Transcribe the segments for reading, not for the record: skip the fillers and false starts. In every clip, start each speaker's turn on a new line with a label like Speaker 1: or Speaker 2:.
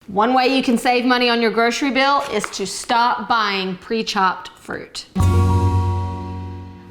Speaker 1: One way you can save money on your grocery bill is to stop buying pre-chopped fruit.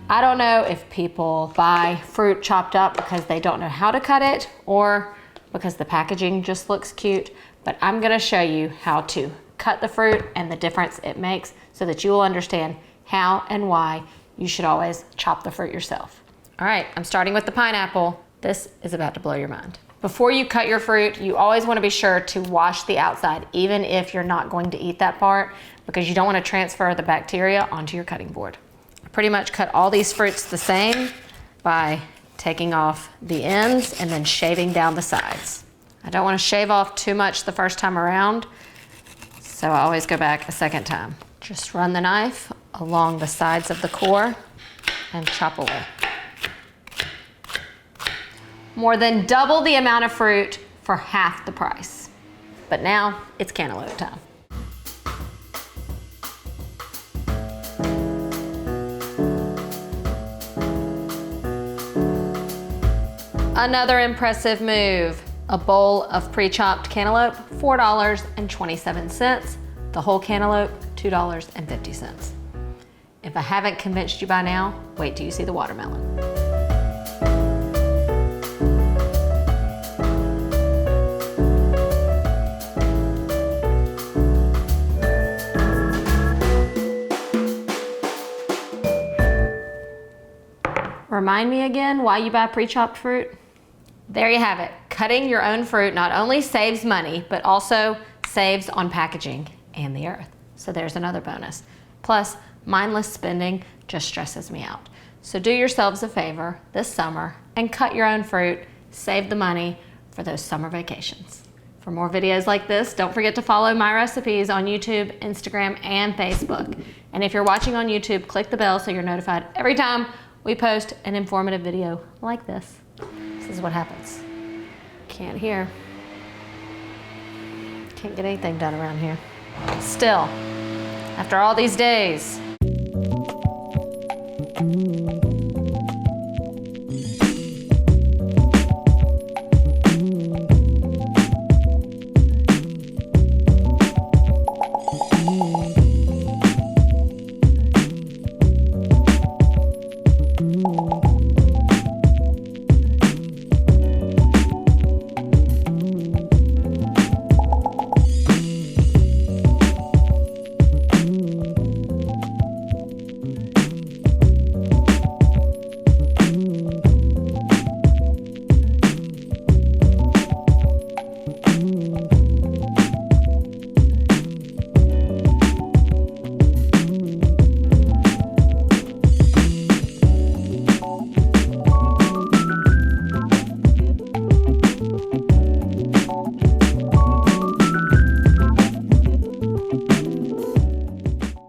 Speaker 1: I don't know if people buy fruit chopped up because they don't know how to cut it or because the packaging just looks cute, but I'm gonna show you how to cut the fruit and the difference it makes so that you will understand how and why you should always chop the fruit yourself. All right, I'm starting with the pineapple. This is about to blow your mind. Before you cut your fruit, you always want to be sure to wash the outside, even if you're not going to eat that part, because you don't want to transfer the bacteria onto your cutting board. I pretty much cut all these fruits the same by taking off the ends and then shaving down the sides. I don't want to shave off too much the first time around, so I always go back a second time. Just run the knife along the sides of the core and chop away. More than double the amount of fruit for half the price. But now it's cantaloupe time. Another impressive move. A bowl of pre-chopped cantaloupe, $4.27. The whole cantaloupe, $2.50. If I haven't convinced you by now, wait till you see the watermelon. Remind me again why you buy pre-chopped fruit? There you have it. Cutting your own fruit not only saves money, but also saves on packaging and the earth. So there's another bonus. Plus, mindless spending just stresses me out. So do yourselves a favor this summer and cut your own fruit, save the money for those summer vacations. For more videos like this, don't forget to follow MyRecipes on YouTube, Instagram, and Facebook. And if you're watching on YouTube, click the bell so you're notified every time we post an informative video like this. This is what happens. Can't hear. Can't get anything done around here. Still, after all these days,